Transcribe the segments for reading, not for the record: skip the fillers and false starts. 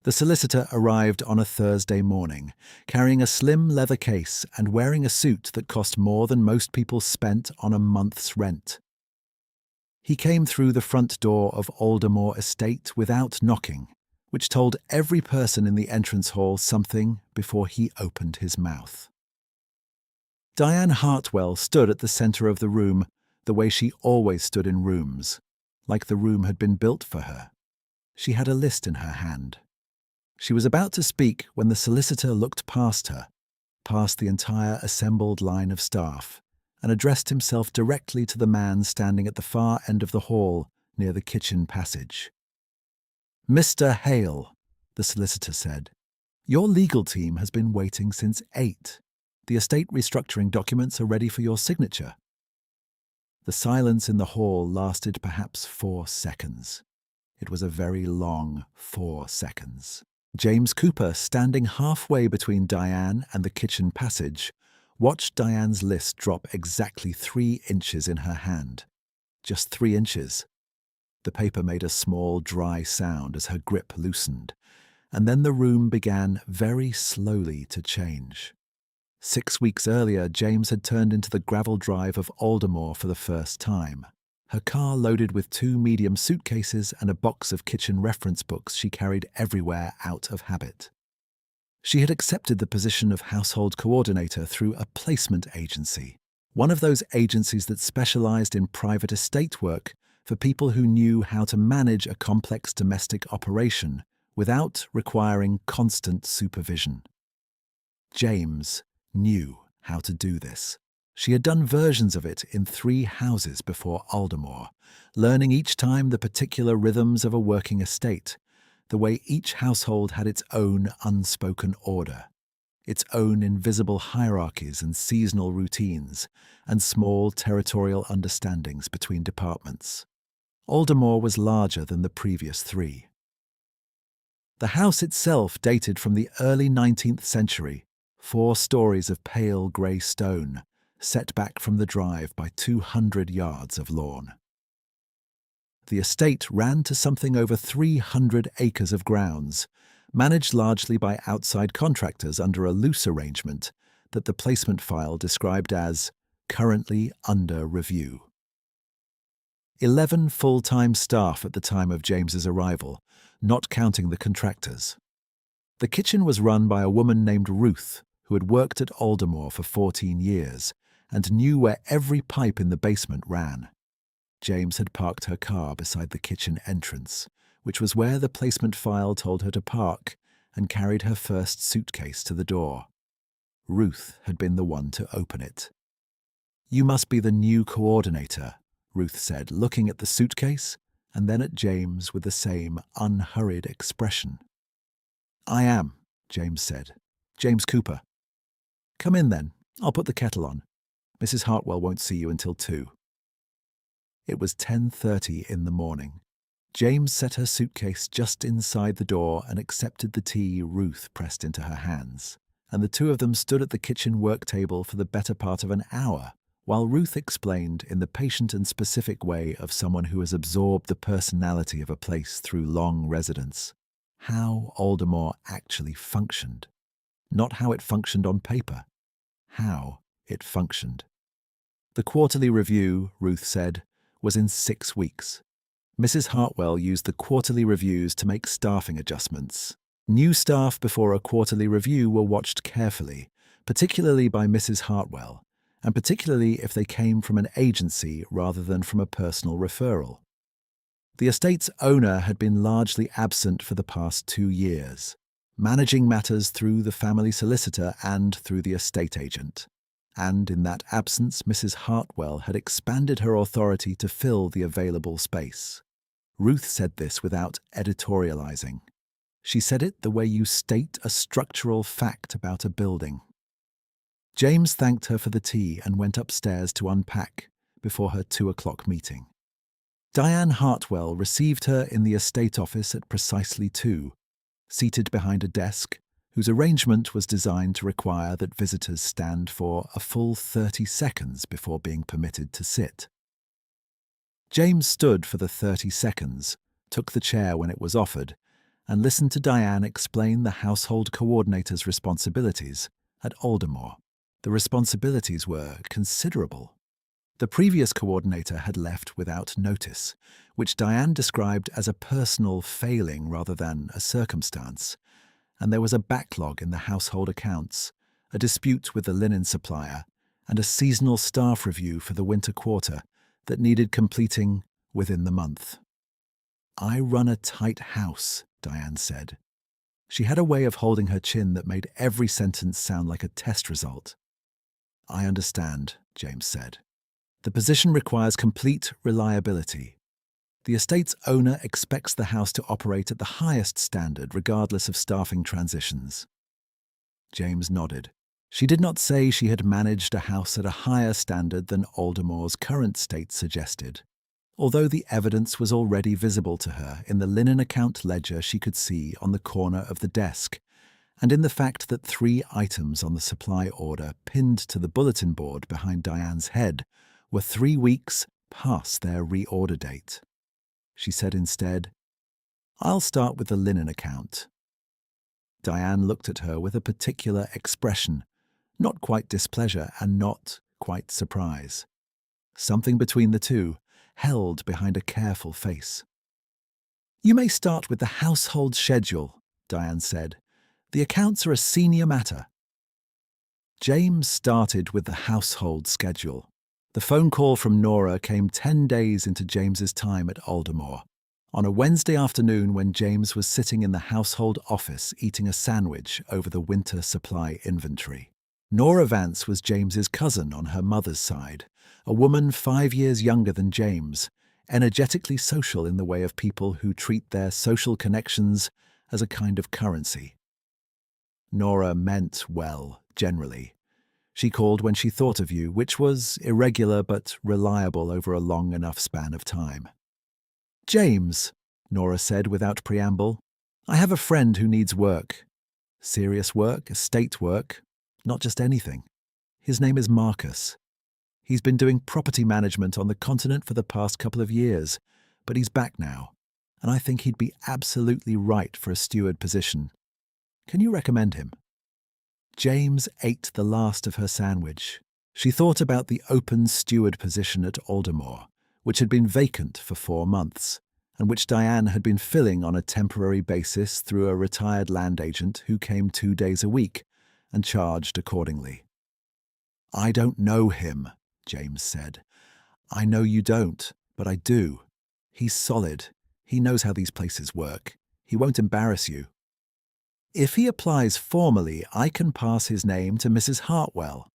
The solicitor arrived on a Thursday morning, carrying a slim leather case and wearing a suit that cost more than most people spent on a month's rent. He came through the front door of Aldermore Estate without knocking, which told every person in the entrance hall something before he opened his mouth. Diane Hartwell stood at the centre of the room, the way she always stood in rooms, like the room had been built for her. She had a list in her hand. She was about to speak when the solicitor looked past her, past the entire assembled line of staff, and addressed himself directly to the man standing at the far end of the hall near the kitchen passage. "Mr. Hale," the solicitor said, "your legal team has been waiting since 8. The estate restructuring documents are ready for your signature." The silence in the hall lasted perhaps 4 seconds. It was a very long 4 seconds. James Cooper, standing halfway between Diane and the kitchen passage, watched Diane's list drop exactly 3 inches in her hand. Just 3 inches. The paper made a small, dry sound as her grip loosened, and then the room began very slowly to change. 6 weeks earlier, James had turned into the gravel drive of Aldermore for the first time. Her car loaded with 2 medium suitcases and a box of kitchen reference books she carried everywhere out of habit. She had accepted the position of household coordinator through a placement agency, one of those agencies that specialized in private estate work for people who knew how to manage a complex domestic operation without requiring constant supervision. James knew how to do this. She had done versions of it in 3 houses before Aldermore, learning each time the particular rhythms of a working estate, the way each household had its own unspoken order, its own invisible hierarchies and seasonal routines, and small territorial understandings between departments. Aldermore was larger than the previous 3. The house itself dated from the early 19th century, 4 stories of pale grey stone, set back from the drive by 200 yards of lawn. The estate ran to something over 300 acres of grounds, managed largely by outside contractors under a loose arrangement that the placement file described as currently under review. 11 full-time staff at the time of James's arrival, not counting the contractors. The kitchen was run by a woman named Ruth, who had worked at Aldermore for 14 years and knew where every pipe in the basement ran. James had parked her car beside the kitchen entrance, which was where the placement file told her to park, and carried her first suitcase to the door. Ruth had been the one to open it. "You must be the new coordinator," Ruth said, looking at the suitcase and then at James with the same unhurried expression. "I am," James said. "James Cooper." "Come in then. I'll put the kettle on. Mrs. Hartwell won't see you until 2. It was 10:30 in the morning. James set her suitcase just inside the door and accepted the tea Ruth pressed into her hands, and the 2 of them stood at the kitchen work table for the better part of an hour, while Ruth explained in the patient and specific way of someone who has absorbed the personality of a place through long residence, how Aldermore actually functioned. Not how it functioned on paper. How it functioned. The quarterly review, Ruth said, was in 6 weeks. Mrs. Hartwell used the quarterly reviews to make staffing adjustments. New staff before a quarterly review were watched carefully, particularly by Mrs. Hartwell, and particularly if they came from an agency rather than from a personal referral. The estate's owner had been largely absent for the past 2 years, managing matters through the family solicitor and through the estate agent. And in that absence, Mrs. Hartwell had expanded her authority to fill the available space. Ruth said this without editorializing. She said it the way you state a structural fact about a building. James thanked her for the tea and went upstairs to unpack before her 2 o'clock meeting. Diane Hartwell received her in the estate office at precisely 2, seated behind a desk whose arrangement was designed to require that visitors stand for a full 30 seconds before being permitted to sit. James stood for the 30 seconds, took the chair when it was offered, and listened to Diane explain the household coordinator's responsibilities at Aldermore. The responsibilities were considerable. The previous coordinator had left without notice, which Diane described as a personal failing rather than a circumstance, and there was a backlog in the household accounts, a dispute with the linen supplier, and a seasonal staff review for the winter quarter that needed completing within the month. "I run a tight house," Diane said. She had a way of holding her chin that made every sentence sound like a test result. "I understand," James said. "The position requires complete reliability. The estate's owner expects the house to operate at the highest standard regardless of staffing transitions." James nodded. She did not say she had managed a house at a higher standard than Aldermore's current state suggested, although the evidence was already visible to her in the linen account ledger she could see on the corner of the desk, and in the fact that 3 items on the supply order pinned to the bulletin board behind Diane's head were 3 weeks past their reorder date. She said instead, "I'll start with the linen account." Diane looked at her with a particular expression, not quite displeasure and not quite surprise. Something between the two, held behind a careful face. "You may start with the household schedule," Diane said. "The accounts are a senior matter." James started with the household schedule. The phone call from Nora came 10 days into James's time at Aldermore, on a Wednesday afternoon when James was sitting in the household office eating a sandwich over the winter supply inventory. Nora Vance was James's cousin on her mother's side, a woman 5 years younger than James, energetically social in the way of people who treat their social connections as a kind of currency. Nora meant well, generally. She called when she thought of you, which was irregular but reliable over a long enough span of time. "James," Nora said without preamble, "I have a friend who needs work. Serious work, estate work, not just anything. His name is Marcus. He's been doing property management on the continent for the past couple of years, but he's back now, and I think he'd be absolutely right for a steward position. Can you recommend him?" James ate the last of her sandwich. She thought about the open steward position at Aldermore, which had been vacant for 4 months, and which Diane had been filling on a temporary basis through a retired land agent who came 2 days a week and charged accordingly. "I don't know him," James said. "I know you don't, but I do. He's solid. He knows how these places work. He won't embarrass you. If he applies formally, I can pass his name to Mrs. Hartwell.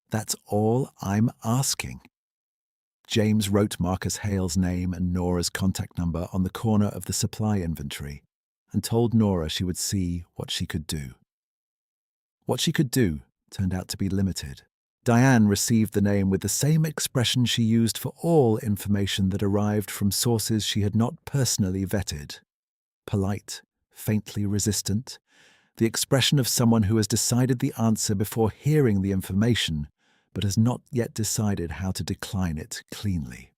That's all I'm asking." James wrote Marcus Hale's name and Nora's contact number on the corner of the supply inventory and told Nora she would see what she could do. What she could do turned out to be limited. Diane received the name with the same expression she used for all information that arrived from sources she had not personally vetted. Polite, faintly resistant, the expression of someone who has decided the answer before hearing the information, but has not yet decided how to decline it cleanly.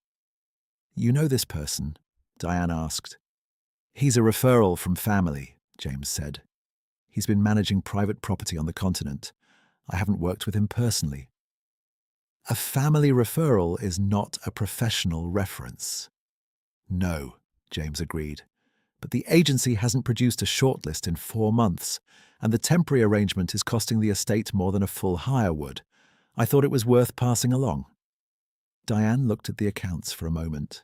"You know this person?" Diane asked. "He's a referral from family," James said. "He's been managing private property on the continent. I haven't worked with him personally." "A family referral is not a professional reference." "No," James agreed. "But the agency hasn't produced a shortlist in 4 months, and the temporary arrangement is costing the estate more than a full hire would. I thought it was worth passing along." Diane looked at the accounts for a moment.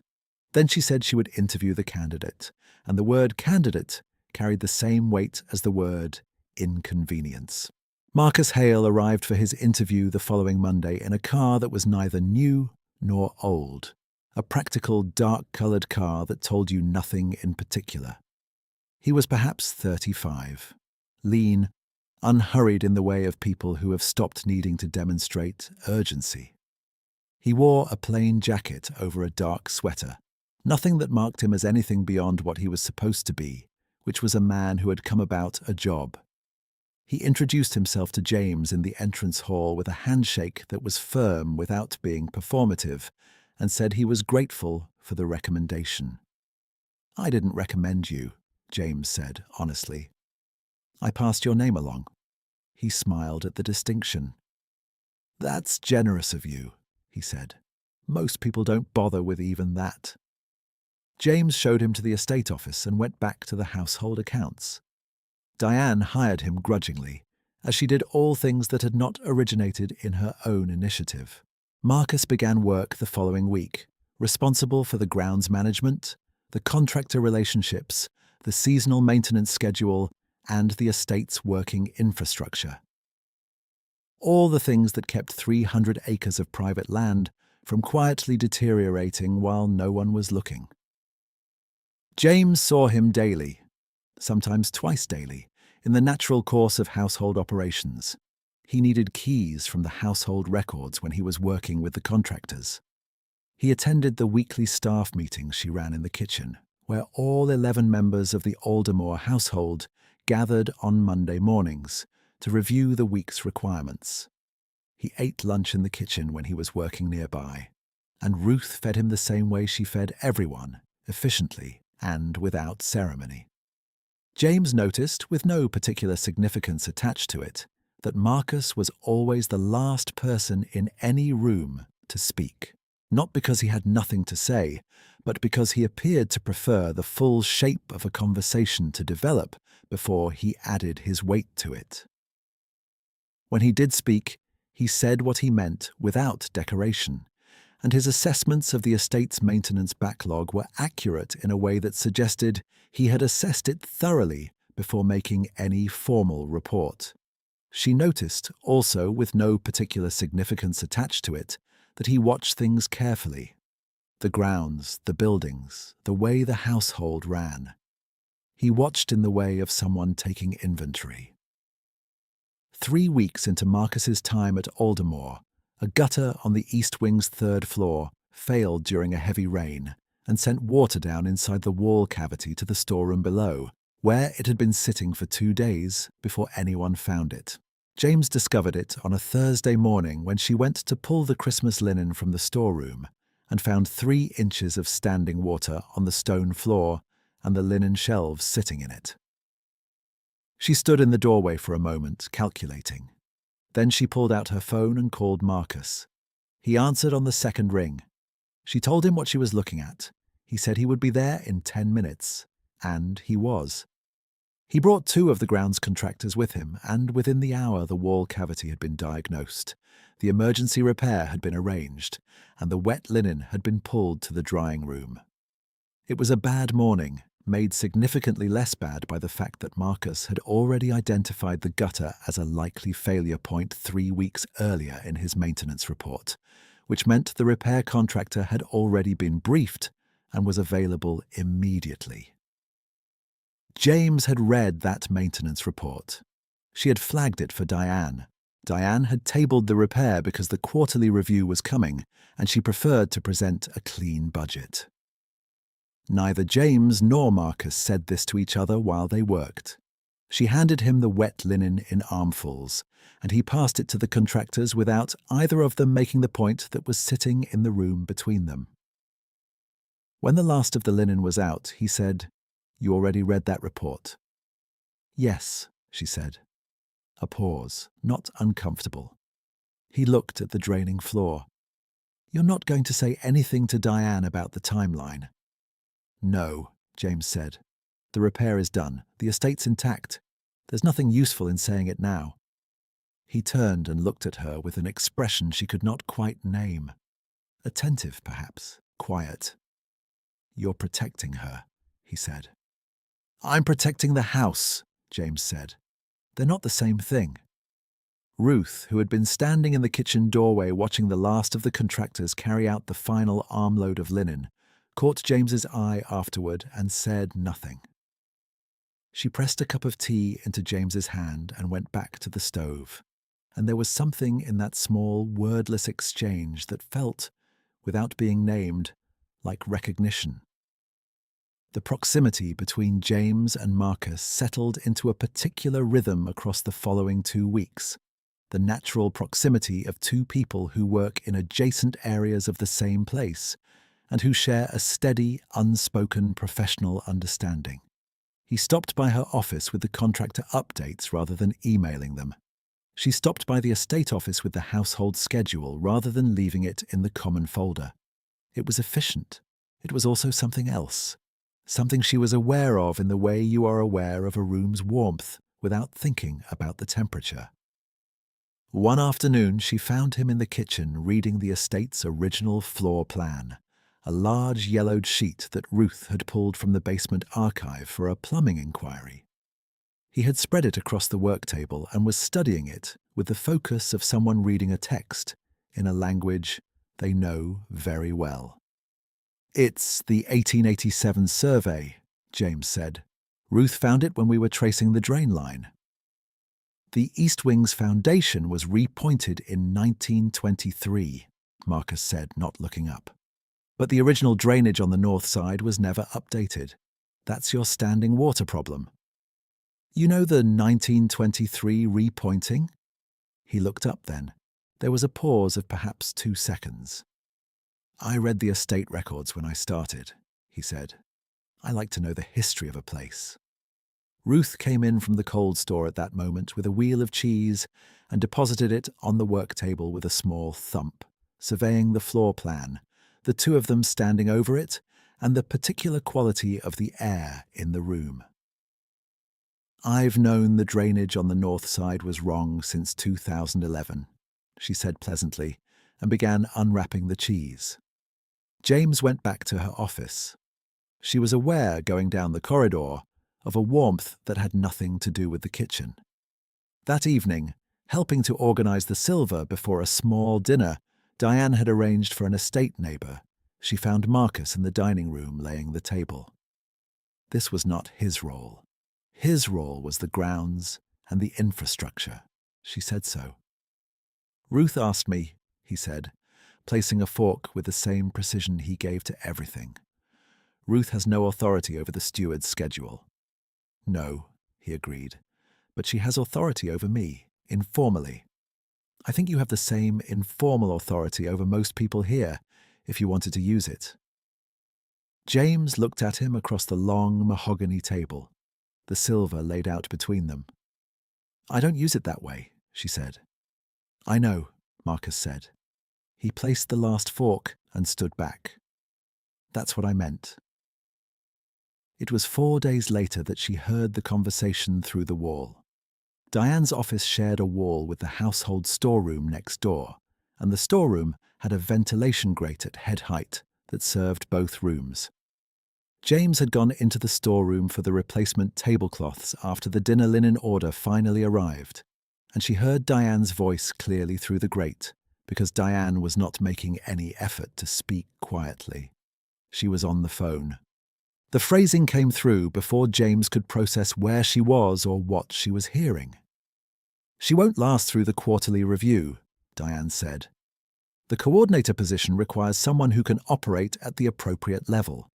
Then she said she would interview the candidate, and the word candidate carried the same weight as the word inconvenience. Marcus Hale arrived for his interview the following Monday in a car that was neither new nor old, a practical dark-coloured car that told you nothing in particular. He was perhaps 35, lean, unhurried in the way of people who have stopped needing to demonstrate urgency. He wore a plain jacket over a dark sweater, nothing that marked him as anything beyond what he was supposed to be, which was a man who had come about a job. He introduced himself to James in the entrance hall with a handshake that was firm without being performative, and said he was grateful for the recommendation. "I didn't recommend you," James said honestly. "I passed your name along." He smiled at the distinction. "That's generous of you," he said. "Most people don't bother with even that." James showed him to the estate office and went back to the household accounts. Diane hired him grudgingly, as she did all things that had not originated in her own initiative. Marcus began work the following week, responsible for the grounds management, the contractor relationships, the seasonal maintenance schedule, and the estate's working infrastructure. All the things that kept 300 acres of private land from quietly deteriorating while no one was looking. James saw him daily, sometimes twice daily, in the natural course of household operations. He needed keys from the household records when he was working with the contractors. He attended the weekly staff meetings she ran in the kitchen, where all 11 members of the Aldermore household gathered on Monday mornings to review the week's requirements. He ate lunch in the kitchen when he was working nearby, and Ruth fed him the same way she fed everyone, efficiently and without ceremony. James noticed, with no particular significance attached to it, that Marcus was always the last person in any room to speak, not because he had nothing to say, but because he appeared to prefer the full shape of a conversation to develop before he added his weight to it. When he did speak, he said what he meant without decoration, and his assessments of the estate's maintenance backlog were accurate in a way that suggested he had assessed it thoroughly before making any formal report. She noticed, also with no particular significance attached to it, that he watched things carefully. The grounds, the buildings, the way the household ran. He watched in the way of someone taking inventory. 3 weeks into Marcus's time at Aldermore, a gutter on the East Wing's 3rd floor failed during a heavy rain and sent water down inside the wall cavity to the storeroom below, where it had been sitting for 2 days before anyone found it. James discovered it on a Thursday morning when she went to pull the Christmas linen from the storeroom and found 3 inches of standing water on the stone floor and the linen shelves sitting in it. She stood in the doorway for a moment, calculating. Then she pulled out her phone and called Marcus. He answered on the 2nd ring. She told him what she was looking at. He said he would be there in 10 minutes. And he was. He brought 2 of the grounds contractors with him, and within the hour the wall cavity had been diagnosed, the emergency repair had been arranged, and the wet linen had been pulled to the drying room. It was a bad morning, made significantly less bad by the fact that Marcus had already identified the gutter as a likely failure point 3 weeks earlier in his maintenance report, which meant the repair contractor had already been briefed and was available immediately. James had read that maintenance report. She had flagged it for Diane. Diane had tabled the repair because the quarterly review was coming, and she preferred to present a clean budget. Neither James nor Marcus said this to each other while they worked. She handed him the wet linen in armfuls, and he passed it to the contractors without either of them making the point that was sitting in the room between them. When the last of the linen was out, he said, "You already read that report?" "Yes," she said. A pause, not uncomfortable. He looked at the draining floor. "You're not going to say anything to Diane about the timeline?" "No," James said. "The repair is done. The estate's intact. There's nothing useful in saying it now." He turned and looked at her with an expression she could not quite name. Attentive, perhaps. Quiet. "You're protecting her," he said. "I'm protecting the house," James said. "They're not the same thing." Ruth, who had been standing in the kitchen doorway watching the last of the contractors carry out the final armload of linen, caught James's eye afterward and said nothing. She pressed a cup of tea into James's hand and went back to the stove, and there was something in that small, wordless exchange that felt, without being named, like recognition. The proximity between James and Marcus settled into a particular rhythm across the following 2 weeks, the natural proximity of 2 people who work in adjacent areas of the same place, and who share a steady, unspoken professional understanding. He stopped by her office with the contractor updates rather than emailing them. She stopped by the estate office with the household schedule rather than leaving it in the common folder. It was efficient. It was also something else. Something she was aware of in the way you are aware of a room's warmth without thinking about the temperature. One afternoon, she found him in the kitchen reading the estate's original floor plan, a large yellowed sheet that Ruth had pulled from the basement archive for a plumbing inquiry. He had spread it across the work table and was studying it with the focus of someone reading a text in a language they know very well. "It's the 1887 survey," James said. "Ruth found it when we were tracing the drain line." "The East Wing's foundation was repointed in 1923, Marcus said, not looking up. "But the original drainage on the north side was never updated. That's your standing water problem." "You know the 1923 repointing?" He looked up then. There was a pause of perhaps 2 seconds. "I read the estate records when I started," he said. "I like to know the history of a place." Ruth came in from the cold store at that moment with a wheel of cheese and deposited it on the work table with a small thump, surveying the floor plan, the two of them standing over it, and the particular quality of the air in the room. "I've known the drainage on the north side was wrong since 2011, she said pleasantly, and began unwrapping the cheese. James went back to her office. She was aware, going down the corridor, of a warmth that had nothing to do with the kitchen. That evening, helping to organize the silver before a small dinner Diane had arranged for an estate neighbor, she found Marcus in the dining room laying the table. This was not his role. His role was the grounds and the infrastructure. She said so. "Ruth asked me," he said, placing a fork with the same precision he gave to everything. "Ruth has no authority over the steward's schedule." "No," he agreed, "but she has authority over me, informally. I think you have the same informal authority over most people here, if you wanted to use it." James looked at him across the long mahogany table, the silver laid out between them. "I don't use it that way," she said. "I know," Marcus said. He placed the last fork and stood back. "That's what I meant." It was 4 days later that she heard the conversation through the wall. Diane's office shared a wall with the household storeroom next door, and the storeroom had a ventilation grate at head height that served both rooms. James had gone into the storeroom for the replacement tablecloths after the dinner linen order finally arrived, and she heard Diane's voice clearly through the grate, because Diane was not making any effort to speak quietly. She was on the phone. The phrasing came through before James could process where she was or what she was hearing. "She won't last through the quarterly review," Diane said. "The coordinator position requires someone who can operate at the appropriate level.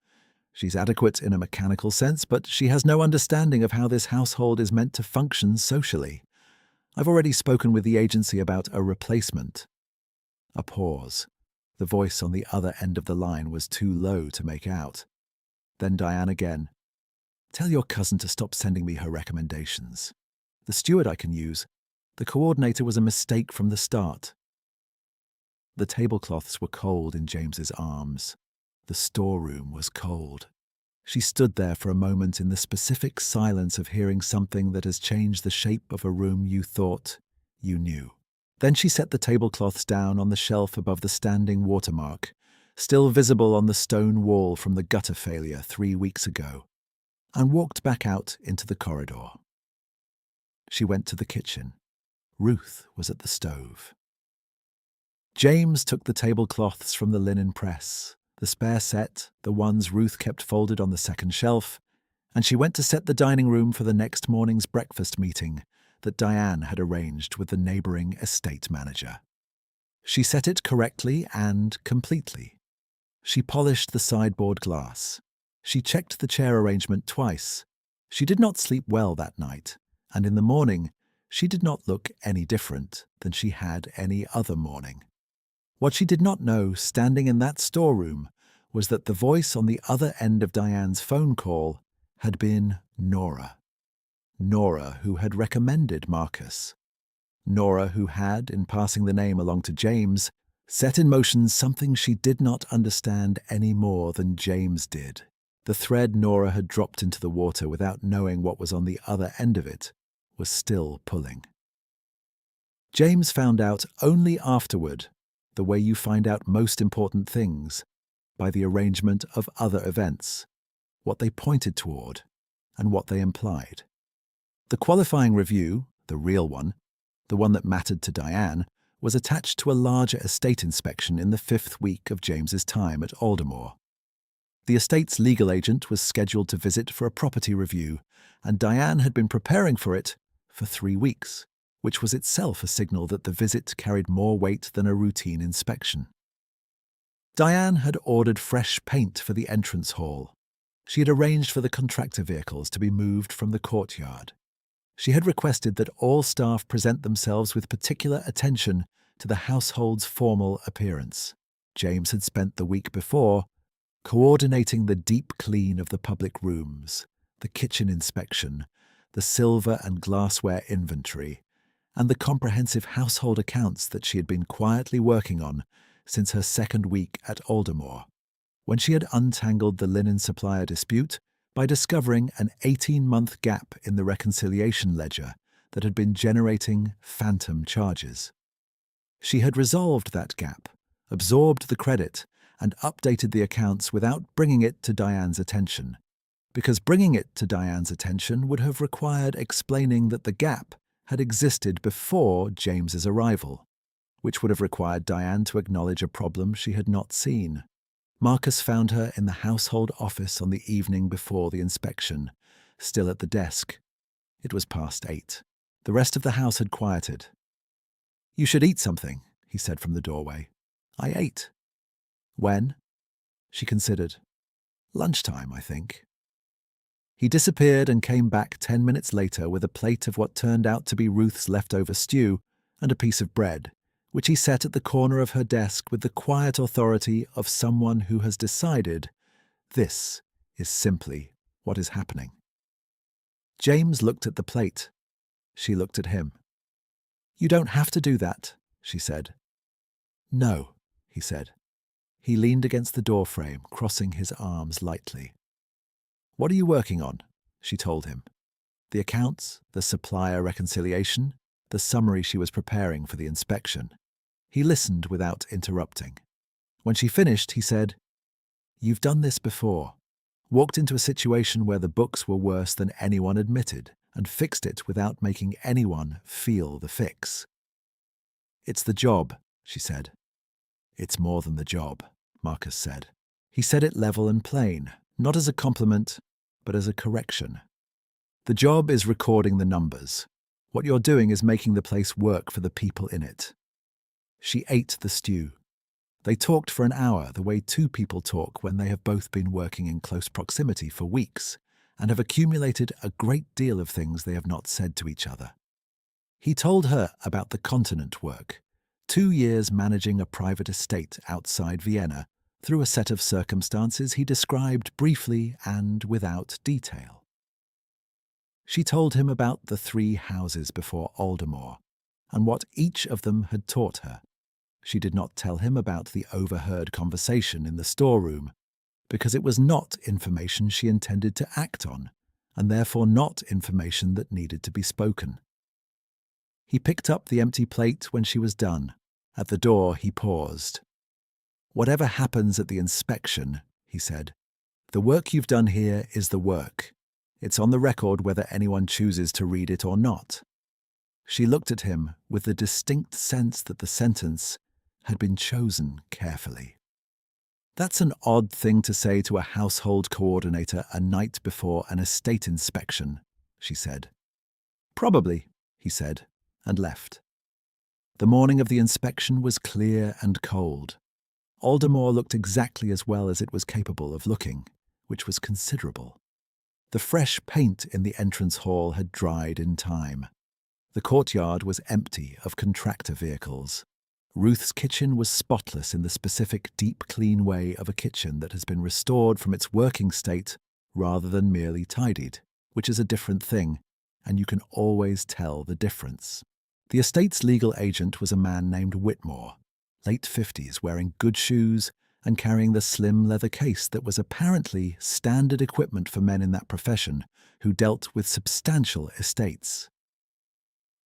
She's adequate in a mechanical sense, but she has no understanding of how this household is meant to function socially. I've already spoken with the agency about a replacement." A pause. The voice on the other end of the line was too low to make out. Then Diane again. "Tell your cousin to stop sending me her recommendations. The steward I can use. The coordinator was a mistake from the start." The tablecloths were cold in James's arms. The storeroom was cold. She stood there for a moment in the specific silence of hearing something that has changed the shape of a room you thought you knew. Then she set the tablecloths down on the shelf above the standing watermark, still visible on the stone wall from the gutter failure 3 weeks ago, and walked back out into the corridor. She went to the kitchen. Ruth was at the stove. James took the tablecloths from the linen press, the spare set, the ones Ruth kept folded on the second shelf, and she went to set the dining room for the next morning's breakfast meeting that Diane had arranged with the neighbouring estate manager. She set it correctly and completely. She polished the sideboard glass. She checked the chair arrangement twice. She did not sleep well that night, and in the morning she did not look any different than she had any other morning. What she did not know, standing in that storeroom, was that the voice on the other end of Diane's phone call had been Nora. Nora, who had recommended Marcus. Nora, who had, in passing the name along to James, set in motion something she did not understand any more than James did. The thread Nora had dropped into the water without knowing what was on the other end of it was still pulling. James found out only afterward, the way you find out most important things, by the arrangement of other events, what they pointed toward, and what they implied. The qualifying review, the real one, the one that mattered to Diane, was attached to a larger estate inspection in the 5th week of James's time at Aldermore. The estate's legal agent was scheduled to visit for a property review, and Diane had been preparing for it for 3 weeks, which was itself a signal that the visit carried more weight than a routine inspection. Diane had ordered fresh paint for the entrance hall. She had arranged for the contractor vehicles to be moved from the courtyard. She had requested that all staff present themselves with particular attention to the household's formal appearance. James had spent the week before coordinating the deep clean of the public rooms, the kitchen inspection, the silver and glassware inventory, and the comprehensive household accounts that she had been quietly working on since her 2nd week at Aldermore, when she had untangled the linen supplier dispute by discovering an 18-month gap in the reconciliation ledger that had been generating phantom charges. She had resolved that gap, absorbed the credit, and updated the accounts without bringing it to Diane's attention, because bringing it to Diane's attention would have required explaining that the gap had existed before James's arrival, which would have required Diane to acknowledge a problem she had not seen. Marcus found her in the household office on the evening before the inspection, still at the desk. It was past 8. The rest of the house had quieted. "You should eat something," he said from the doorway. "I ate." "When?" She considered. "Lunchtime, I think." He disappeared and came back 10 minutes later with a plate of what turned out to be Ruth's leftover stew and a piece of bread, which he set at the corner of her desk with the quiet authority of someone who has decided this is simply what is happening. James looked at the plate. She looked at him. "You don't have to do that," she said. "No," he said. He leaned against the doorframe, crossing his arms lightly. "What are you working on?" she told him. The accounts, the supplier reconciliation, the summary she was preparing for the inspection. He listened without interrupting. When she finished, he said, "You've done this before. Walked into a situation where the books were worse than anyone admitted and fixed it without making anyone feel the fix." "It's the job," she said. "It's more than the job," Marcus said. He said it level and plain, not as a compliment, but as a correction. "The job is recording the numbers. What you're doing is making the place work for the people in it." She ate the stew. They talked for an hour the way two people talk when they have both been working in close proximity for weeks and have accumulated a great deal of things they have not said to each other. He told her about the continent work, 2 years managing a private estate outside Vienna through a set of circumstances he described briefly and without detail. She told him about the 3 houses before Aldermore and what each of them had taught her. She did not tell him about the overheard conversation in the storeroom, because it was not information she intended to act on, and therefore not information that needed to be spoken. He picked up the empty plate when she was done. At the door, he paused. "Whatever happens at the inspection," he said, "the work you've done here is the work. It's on the record whether anyone chooses to read it or not." She looked at him with the distinct sense that the sentence had been chosen carefully. "That's an odd thing to say to a household coordinator a night before an estate inspection," she said. "Probably," he said, and left. The morning of the inspection was clear and cold. Aldermore looked exactly as well as it was capable of looking, which was considerable. The fresh paint in the entrance hall had dried in time. The courtyard was empty of contractor vehicles. Ruth's kitchen was spotless in the specific deep clean way of a kitchen that has been restored from its working state rather than merely tidied, which is a different thing, and you can always tell the difference. The estate's legal agent was a man named Whitmore, late 50s, wearing good shoes and carrying the slim leather case that was apparently standard equipment for men in that profession who dealt with substantial estates.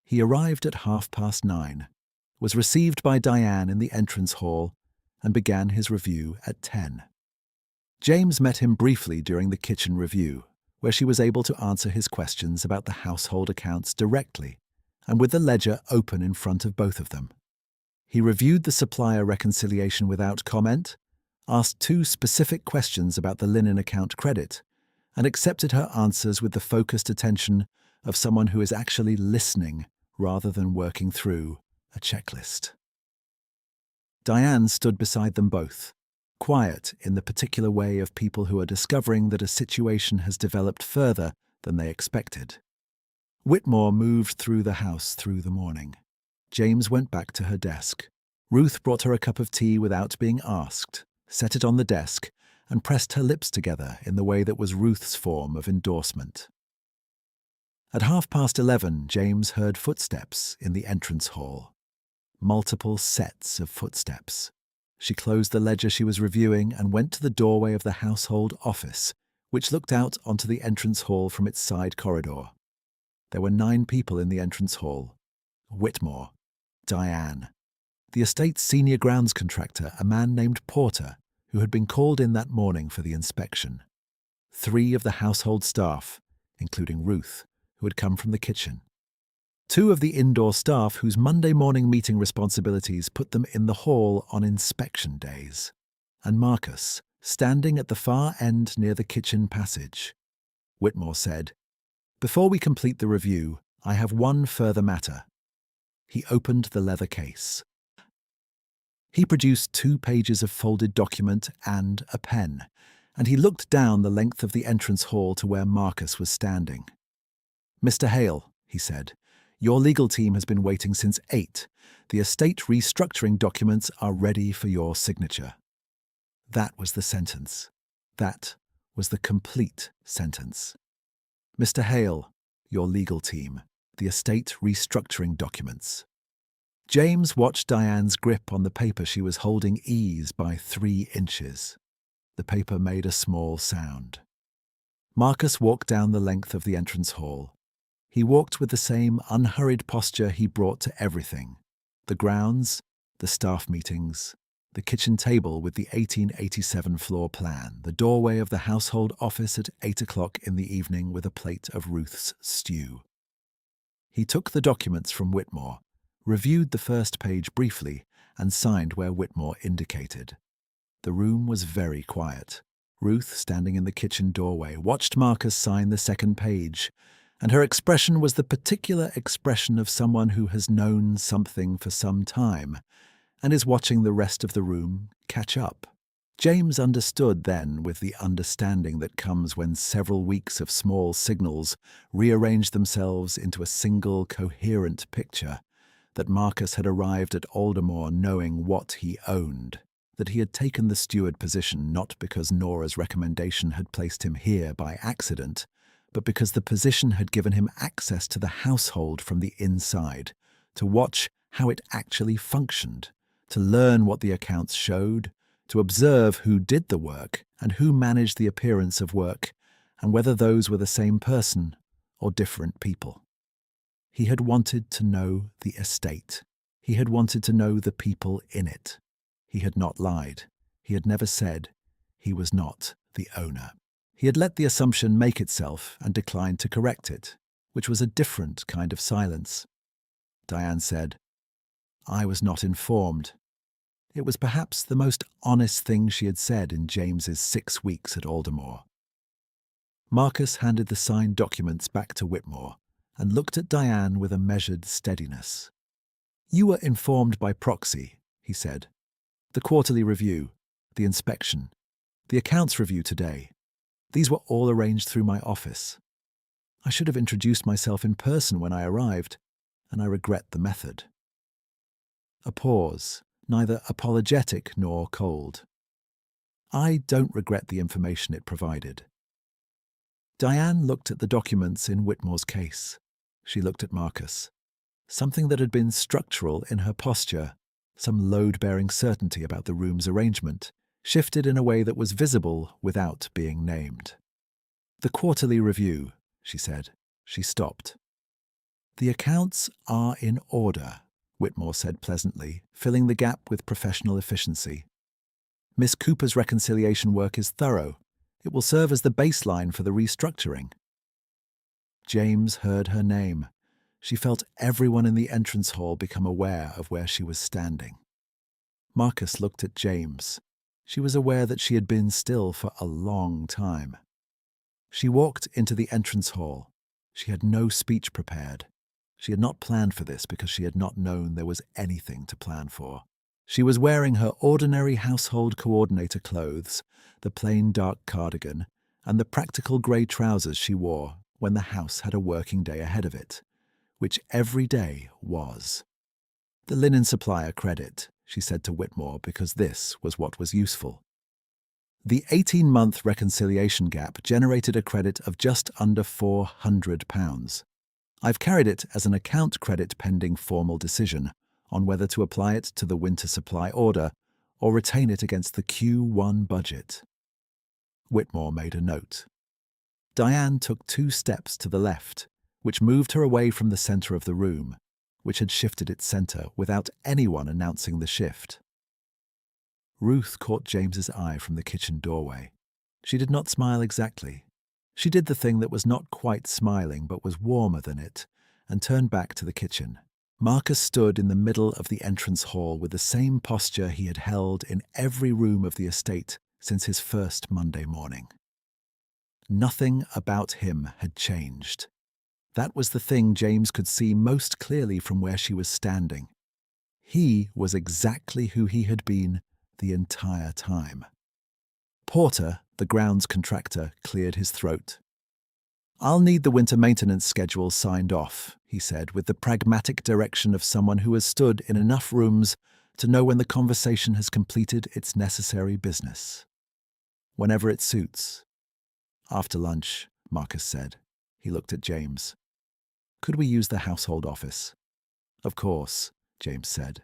He arrived at 9:30, was received by Diane in the entrance hall, and began his review at 10. James met him briefly during the kitchen review, where she was able to answer his questions about the household accounts directly, and with the ledger open in front of both of them. He reviewed the supplier reconciliation without comment, asked 2 specific questions about the linen account credit, and accepted her answers with the focused attention of someone who is actually listening rather than working through a checklist. Diane stood beside them both, quiet in the particular way of people who are discovering that a situation has developed further than they expected. Whitmore moved through the house through the morning. James went back to her desk. Ruth brought her a cup of tea without being asked, set it on the desk, and pressed her lips together in the way that was Ruth's form of endorsement. At 11:30, James heard footsteps in the entrance hall. Multiple sets of footsteps. She closed the ledger she was reviewing and went to the doorway of the household office, which looked out onto the entrance hall from its side corridor. There were 9 people in the entrance hall. Whitmore, Diane, the estate's senior grounds contractor, a man named Porter, who had been called in that morning for the inspection. 3 of the household staff, including Ruth, who had come from the kitchen. 2 of the indoor staff whose Monday morning meeting responsibilities put them in the hall on inspection days. And Marcus, standing at the far end near the kitchen passage. Whitmore said, "Before we complete the review, I have one further matter." He opened the leather case. He produced 2 pages of folded document and a pen, and he looked down the length of the entrance hall to where Marcus was standing. "Mr. Hale," he said, "your legal team has been waiting since 8. The estate restructuring documents are ready for your signature." That was the sentence. That was the complete sentence. "Mr. Hale, your legal team, the estate restructuring documents." James watched Diane's grip on the paper she was holding ease by 3 inches. The paper made a small sound. Marcus walked down the length of the entrance hall. He walked with the same unhurried posture he brought to everything: the grounds, the staff meetings, the kitchen table with the 1887 floor plan, the doorway of the household office at 8 o'clock in the evening with a plate of Ruth's stew. He took the documents from Whitmore, reviewed the first page briefly, and signed where Whitmore indicated. The room was very quiet. Ruth, standing in the kitchen doorway, watched Marcus sign the second page, and her expression was the particular expression of someone who has known something for some time and is watching the rest of the room catch up. James understood then, with the understanding that comes when several weeks of small signals rearrange themselves into a single coherent picture, that Marcus had arrived at Aldermore knowing what he owned, that he had taken the steward position not because Nora's recommendation had placed him here by accident, but because the position had given him access to the household from the inside, to watch how it actually functioned, to learn what the accounts showed, to observe who did the work and who managed the appearance of work, and whether those were the same person or different people. He had wanted to know the estate. He had wanted to know the people in it. He had not lied. He had never said he was not the owner. He had let the assumption make itself and declined to correct it, which was a different kind of silence. Diane said, "I was not informed." It was perhaps the most honest thing she had said in James's 6 weeks at Aldermore. Marcus handed the signed documents back to Whitmore and looked at Diane with a measured steadiness. "You were informed by proxy," he said. "The quarterly review, the inspection, the accounts review today. These were all arranged through my office. I should have introduced myself in person when I arrived, and I regret the method." A pause, neither apologetic nor cold. "I don't regret the information it provided. Diane looked at the documents in Whitmore's case. She looked at Marcus. Something that had been structural in her posture, some load-bearing certainty about the room's arrangement, shifted in a way that was visible without being named. "The quarterly review," she said. She stopped. "The accounts are in order," Whitmore said pleasantly, filling the gap with professional efficiency. "Miss Cooper's reconciliation work is thorough. It will serve as the baseline for the restructuring." James heard her name. She felt everyone in the entrance hall become aware of where she was standing. Marcus looked at James. She was aware that she had been still for a long time. She walked into the entrance hall. She had no speech prepared. She had not planned for this because she had not known there was anything to plan for. She was wearing her ordinary household coordinator clothes, the plain dark cardigan, and the practical grey trousers she wore when the house had a working day ahead of it, which every day was. "The linen supplier credit," she said to Whitmore, because this was what was useful. The 18-month reconciliation gap generated a credit of just under £400. "I've carried it as an account credit pending formal decision on whether to apply it to the winter supply order or retain it against the Q1 budget." Whitmore made a note. Diane took 2 steps to the left, which moved her away from the center of the room, which had shifted its center without anyone announcing the shift. Ruth caught James's eye from the kitchen doorway. She did not smile exactly. She did the thing that was not quite smiling but was warmer than it, and turned back to the kitchen. Marcus stood in the middle of the entrance hall with the same posture he had held in every room of the estate since his first Monday morning. Nothing about him had changed. That was the thing James could see most clearly from where she was standing. He was exactly who he had been the entire time. Porter, the grounds contractor, cleared his throat. "I'll need the winter maintenance schedule signed off," he said, with the pragmatic direction of someone who has stood in enough rooms to know when the conversation has completed its necessary business. "Whenever it suits." "After lunch," Marcus said. He looked at James. "Could we use the household office?" "Of course," James said.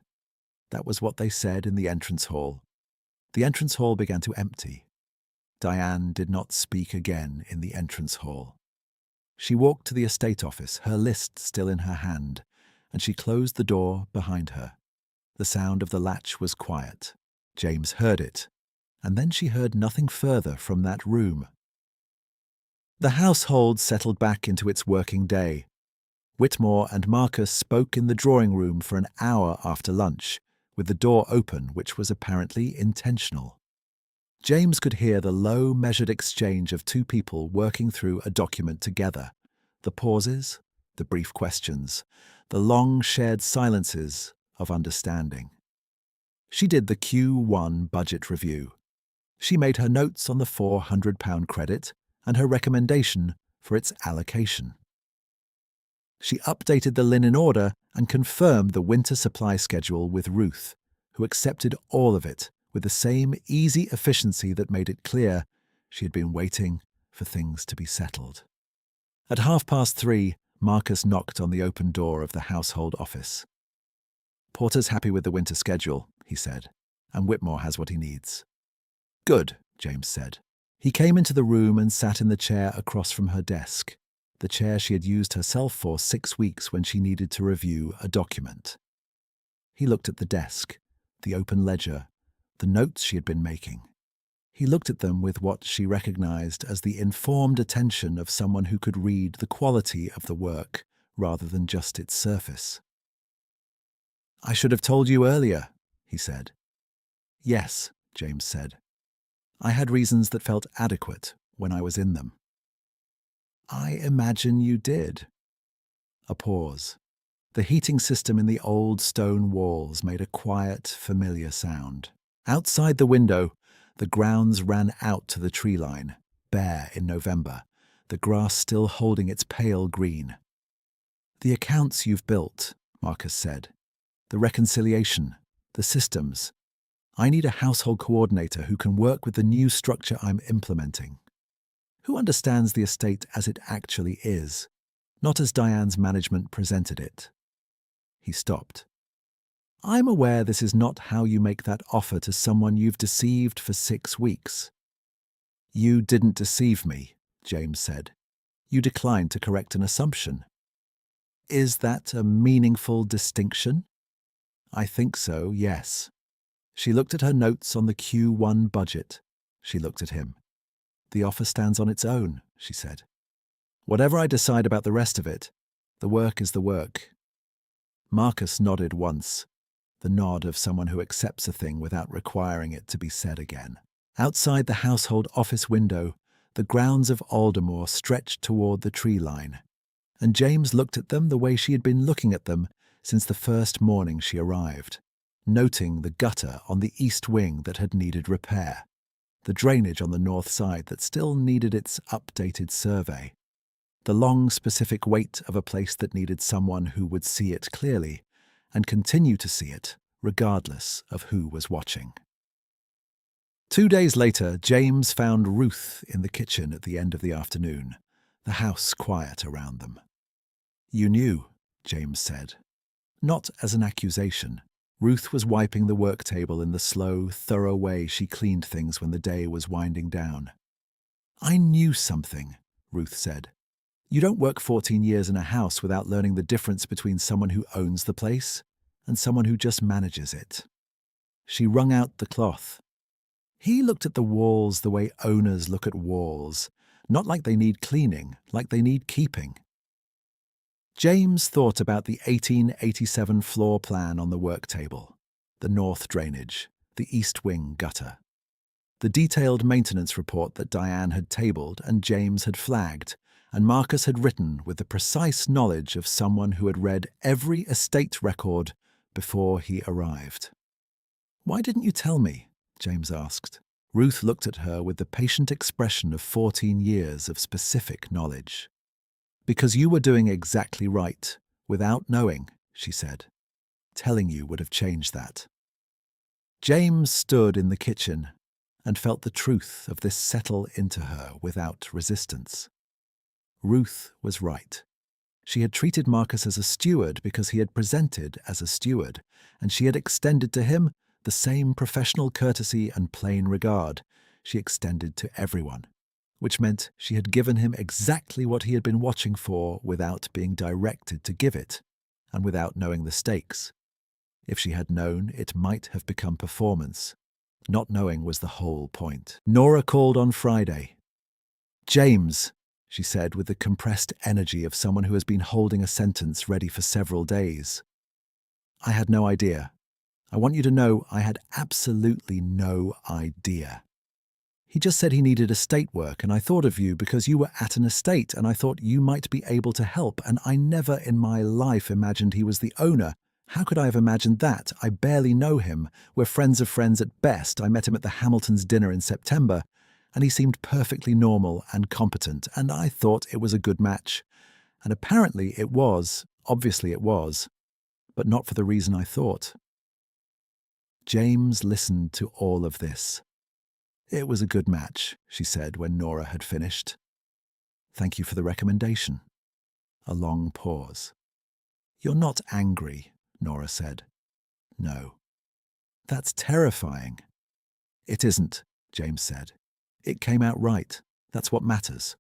That was what they said in the entrance hall. The entrance hall began to empty. Diane did not speak again in the entrance hall. She walked to the estate office, her list still in her hand, and she closed the door behind her. The sound of the latch was quiet. James heard it, and then she heard nothing further from that room. The household settled back into its working day. Whitmore and Marcus spoke in the drawing room for an hour after lunch, with the door open, which was apparently intentional. James could hear the low, measured exchange of 2 people working through a document together, the pauses, the brief questions, the long shared silences of understanding. She did the Q1 budget review. She made her notes on the £400 credit and her recommendation for its allocation. She updated the linen order and confirmed the winter supply schedule with Ruth, who accepted all of it with the same easy efficiency that made it clear she had been waiting for things to be settled. At 3:30, Marcus knocked on the open door of the household office. "Porter's happy with the winter schedule," he said, "and Whitmore has what he needs." "Good," James said. He came into the room and sat in the chair across from her desk, the chair she had used herself for 6 weeks when she needed to review a document. He looked at the desk, the open ledger, the notes she had been making. He looked at them with what she recognized as the informed attention of someone who could read the quality of the work rather than just its surface. "I should have told you earlier," he said. "Yes," James said. "I had reasons that felt adequate when I was in them." "I imagine you did." A pause. The heating system in the old stone walls made a quiet, familiar sound. Outside the window, the grounds ran out to the tree line, bare in November, the grass still holding its pale green. "The accounts you've built," Marcus said. "The reconciliation, the systems. I need a household coordinator who can work with the new structure I'm implementing." who understands the estate as it actually is, not as Diane's management presented it. He stopped. I'm aware this is not how you make that offer to someone you've deceived for 6 weeks. You didn't deceive me, James said. You declined to correct an assumption. Is that a meaningful distinction? I think so, yes. She looked at her notes on the Q1 budget. She looked at him. The offer stands on its own, she said. Whatever I decide about the rest of it, the work is the work. Marcus nodded once, the nod of someone who accepts a thing without requiring it to be said again. Outside the household office window, the grounds of Aldermore stretched toward the tree line, and James looked at them the way she had been looking at them since the first morning she arrived, noting the gutter on the east wing that had needed repair, the drainage on the north side that still needed its updated survey, the long specific wait of a place that needed someone who would see it clearly and continue to see it regardless of who was watching. 2 days later, James found Ruth in the kitchen at the end of the afternoon, the house quiet around them. You knew, James said. Not as an accusation. Ruth was wiping the work table in the slow, thorough way she cleaned things when the day was winding down. I knew something, Ruth said. You don't work 14 years in a house without learning the difference between someone who owns the place and someone who just manages it. She wrung out the cloth. He looked at the walls the way owners look at walls, not like they need cleaning, like they need keeping. James thought about the 1887 floor plan on the work table, the north drainage, the east wing gutter, the detailed maintenance report that Diane had tabled and James had flagged, and Marcus had written with the precise knowledge of someone who had read every estate record before he arrived. Why didn't you tell me? James asked. Ruth looked at her with the patient expression of 14 years of specific knowledge. Because you were doing exactly right, without knowing, she said. Telling you would have changed that. James stood in the kitchen and felt the truth of this settle into her without resistance. Ruth was right. She had treated Marcus as a steward because he had presented as a steward, and she had extended to him the same professional courtesy and plain regard she extended to everyone, which meant she had given him exactly what he had been watching for without being directed to give it, and without knowing the stakes. If she had known, it might have become performance. Not knowing was the whole point. Nora called on Friday. James, she said with the compressed energy of someone who has been holding a sentence ready for several days. I had no idea. I want you to know I had absolutely no idea. He just said he needed estate work, and I thought of you because you were at an estate, and I thought you might be able to help, and I never in my life imagined he was the owner. How could I have imagined that? I barely know him. We're friends of friends at best. I met him at the Hamiltons' dinner in September, and he seemed perfectly normal and competent, and I thought it was a good match. And apparently it was, obviously it was, but not for the reason I thought. James listened to all of this. It was a good match, she said when Nora had finished. Thank you for the recommendation. A long pause. You're not angry, Nora said. No. That's terrifying. It isn't, James said. It came out right. That's what matters.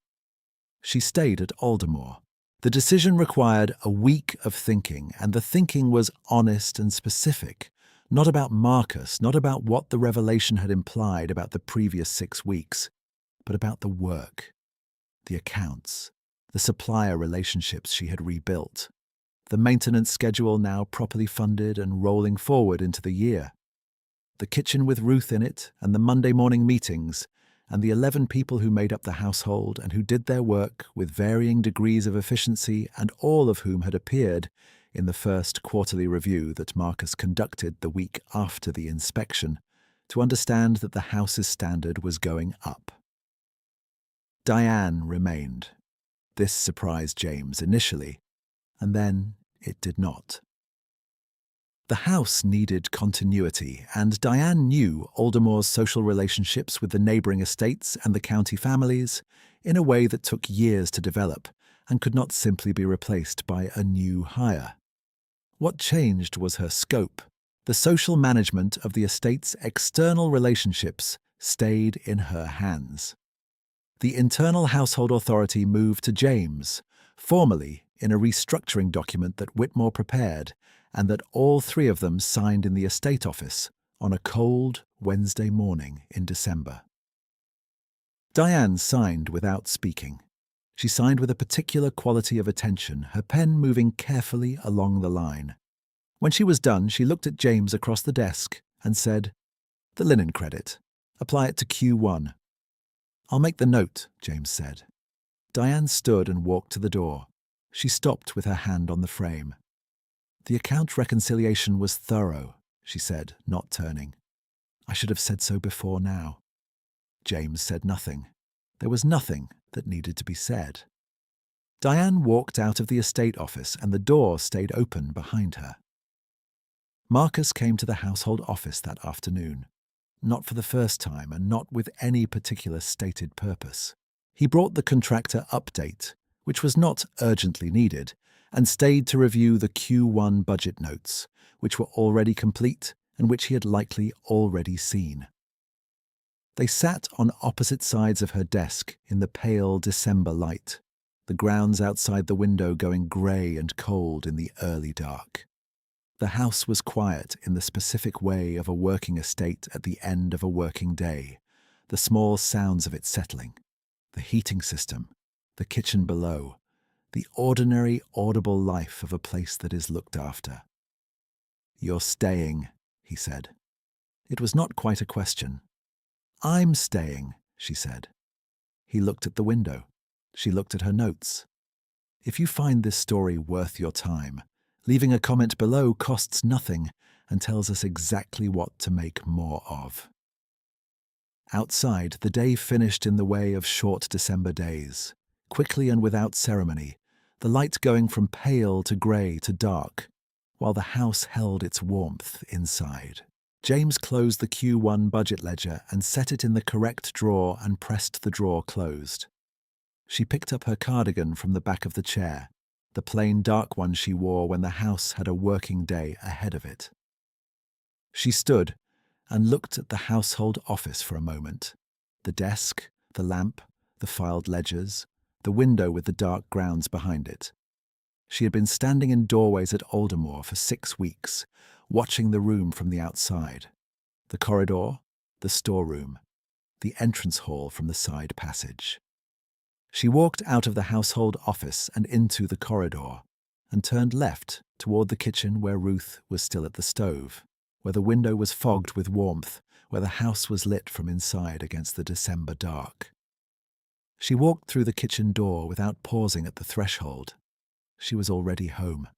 She stayed at Aldermore. The decision required a week of thinking, and the thinking was honest and specific. Not about Marcus, not about what the revelation had implied about the previous 6 weeks, but about the work, the accounts, the supplier relationships she had rebuilt, the maintenance schedule now properly funded and rolling forward into the year, the kitchen with Ruth in it and the Monday morning meetings, and the 11 people who made up the household and who did their work with varying degrees of efficiency, and all of whom had appeared in the first quarterly review that Marcus conducted the week after the inspection, to understand that the house's standard was going up. Diane remained. This surprised James initially, and then it did not. The house needed continuity, and Diane knew Aldermore's social relationships with the neighbouring estates and the county families in a way that took years to develop and could not simply be replaced by a new hire. What changed was her scope. The social management of the estate's external relationships stayed in her hands. The internal household authority moved to James, formally in a restructuring document that Whitmore prepared and that all three of them signed in the estate office on a cold Wednesday morning in December. Diane signed without speaking. She signed with a particular quality of attention, her pen moving carefully along the line. When she was done, she looked at James across the desk and said, "The linen credit. Apply it to Q1. "I'll make the note," James said. Diane stood and walked to the door. She stopped with her hand on the frame. "The account reconciliation was thorough," she said, not turning. "I should have said so before now." James said nothing. There was nothing that needed to be said. Diane walked out of the estate office and the door stayed open behind her. Marcus came to the household office that afternoon, not for the first time and not with any particular stated purpose. He brought the contractor update, which was not urgently needed, and stayed to review the Q1 budget notes, which were already complete and which he had likely already seen. They sat on opposite sides of her desk in the pale December light, the grounds outside the window going grey and cold in the early dark. The house was quiet in the specific way of a working estate at the end of a working day, the small sounds of it settling, the heating system, the kitchen below, the ordinary, audible life of a place that is looked after. "You're staying," he said. It was not quite a question. "I'm staying," she said. He looked at the window. She looked at her notes. "If you find this story worth your time, leaving a comment below costs nothing and tells us exactly what to make more of." Outside, the day finished in the way of short December days, quickly and without ceremony, the light going from pale to grey to dark, while the house held its warmth inside. James closed the Q1 budget ledger and set it in the correct drawer and pressed the drawer closed. She picked up her cardigan from the back of the chair, the plain dark one she wore when the house had a working day ahead of it. She stood and looked at the household office for a moment. The desk, the lamp, the filed ledgers, the window with the dark grounds behind it. She had been standing in doorways at Aldermore for 6 weeks, watching the room from the outside. The corridor, the storeroom, the entrance hall from the side passage. She walked out of the household office and into the corridor, and turned left toward the kitchen where Ruth was still at the stove, where the window was fogged with warmth, where the house was lit from inside against the December dark. She walked through the kitchen door without pausing at the threshold. She was already home.